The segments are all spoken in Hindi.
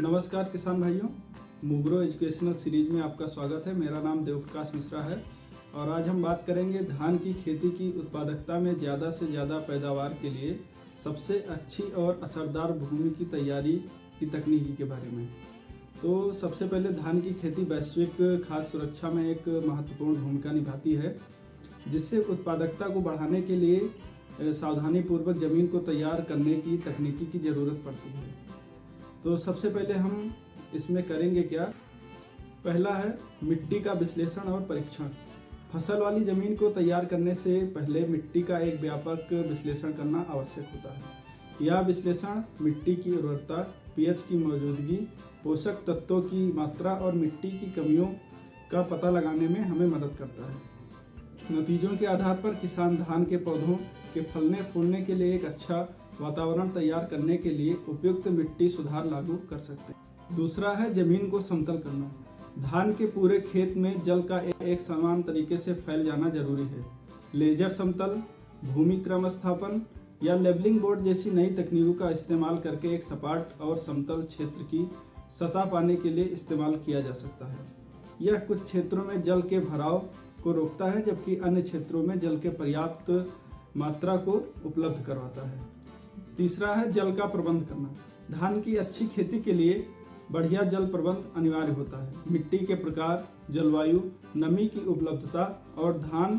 नमस्कार किसान भाइयों, मुगरो एजुकेशनल सीरीज में आपका स्वागत है। मेरा नाम देवप्रकाश मिश्रा है और आज हम बात करेंगे धान की खेती की उत्पादकता में ज़्यादा से ज़्यादा पैदावार के लिए सबसे अच्छी और असरदार भूमि की तैयारी की तकनीकी के बारे में। तो सबसे पहले धान की खेती वैश्विक खाद्य सुरक्षा में एक महत्वपूर्ण भूमिका निभाती है, जिससे उत्पादकता को बढ़ाने के लिए सावधानीपूर्वक ज़मीन को तैयार करने की तकनीकी की ज़रूरत पड़ती है। तो सबसे पहले हम इसमें करेंगे क्या, पहला है मिट्टी का विश्लेषण और परीक्षण। फसल वाली ज़मीन को तैयार करने से पहले मिट्टी का एक व्यापक विश्लेषण करना आवश्यक होता है। यह विश्लेषण मिट्टी की उर्वरता, पीएच की मौजूदगी, पोषक तत्वों की मात्रा और मिट्टी की कमियों का पता लगाने में हमें मदद करता है। नतीजों के आधार पर किसान धान के पौधों के फलने फूलने के लिए एक अच्छा वातावरण तैयार करने के लिए उपयुक्त मिट्टी सुधार लागू कर सकते हैं। दूसरा है जमीन को समतल करना। धान के पूरे खेत में जल का एक समान तरीके से फैल जाना जरूरी है। लेजर समतल, भूमि क्रम स्थापन या लेबलिंग बोर्ड जैसी नई तकनीकों का इस्तेमाल करके एक सपाट और समतल क्षेत्र की सतह पाने के लिए इस्तेमाल किया जा सकता है। यह कुछ क्षेत्रों में जल के भराव को रोकता है, जबकि अन्य क्षेत्रों में जल के पर्याप्त मात्रा को उपलब्ध करवाता है। तीसरा है जल का प्रबंध करना। धान की अच्छी खेती के लिए बढ़िया जल प्रबंध अनिवार्य होता है। मिट्टी के प्रकार, जलवायु, नमी की उपलब्धता और धान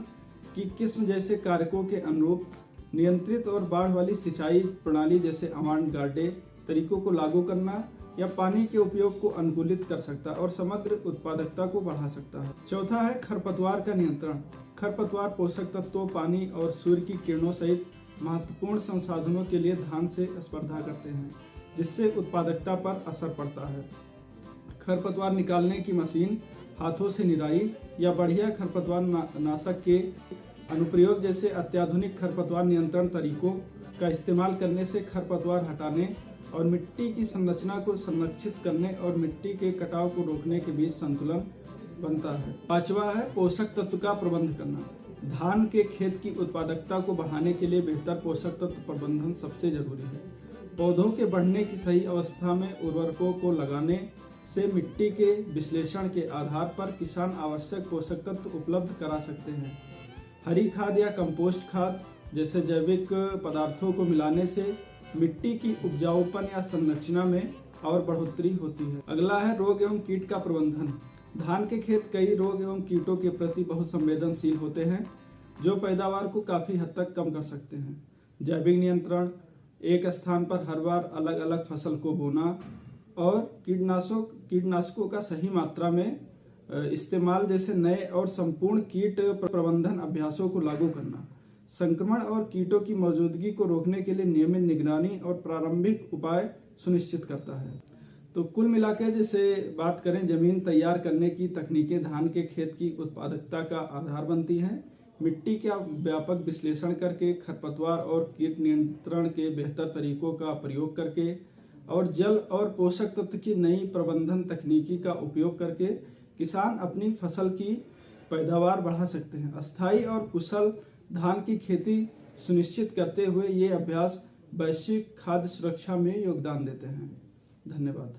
की किस्म जैसे कारकों के अनुरूप नियंत्रित और बाढ़ वाली सिंचाई प्रणाली जैसे अवांट-गार्डे तरीकों को लागू करना या पानी के उपयोग को अनुकूलित कर सकता है और समग्र उत्पादकता को बढ़ा सकता है। चौथा है खरपतवार का नियंत्रण। खरपतवार पोषक तत्वों, पानी और सूर्य की किरणों सहित महत्वपूर्ण संसाधनों के लिए धान से स्पर्धा करते हैं, जिससे उत्पादकता पर असर पड़ता है। खरपतवार निकालने की मशीन, हाथों से निराई या बढ़िया खरपतवार नाशक के अनुप्रयोग जैसे अत्याधुनिक खरपतवार नियंत्रण तरीकों का इस्तेमाल करने से खरपतवार हटाने और मिट्टी की संरचना को संरक्षित करने और मिट्टी के कटाव को रोकने के बीच संतुलन बनता है। पांचवा है पोषक तत्व का प्रबंध करना। धान के खेत की उत्पादकता को बढ़ाने के लिए बेहतर पोषक तत्व प्रबंधन सबसे जरूरी है। पौधों के बढ़ने की सही अवस्था में उर्वरकों को लगाने से मिट्टी के विश्लेषण के आधार पर किसान आवश्यक पोषक तत्व उपलब्ध करा सकते हैं। हरी खाद या कंपोस्ट खाद जैसे जैविक पदार्थों को मिलाने से मिट्टी की उपजाऊपन या संरचना में और बढ़ोतरी होती है। अगला है रोग एवं कीट का प्रबंधन। धान के खेत कई रोग एवं कीटों के प्रति बहुत संवेदनशील होते हैं, जो पैदावार को काफ़ी हद तक कम कर सकते हैं। जैविक नियंत्रण, एक स्थान पर हर बार अलग अलग फसल को बोना और कीटनाशकों का सही मात्रा में इस्तेमाल जैसे नए और संपूर्ण कीट प्रबंधन अभ्यासों को लागू करना, संक्रमण और कीटों की मौजूदगी को रोकने के लिए नियमित निगरानी और प्रारंभिक उपाय सुनिश्चित करता है। तो कुल मिलाकर जैसे बात करें, जमीन तैयार करने की तकनीकें धान के खेत की उत्पादकता का आधार बनती हैं। मिट्टी का व्यापक विश्लेषण करके, खरपतवार और कीट नियंत्रण के बेहतर तरीकों का प्रयोग करके और जल और पोषक तत्व की नई प्रबंधन तकनीकी का उपयोग करके किसान अपनी फसल की पैदावार बढ़ा सकते हैं। अस्थायी और कुशल धान की खेती सुनिश्चित करते हुए ये अभ्यास वैश्विक खाद्य सुरक्षा में योगदान देते हैं। धन्यवाद।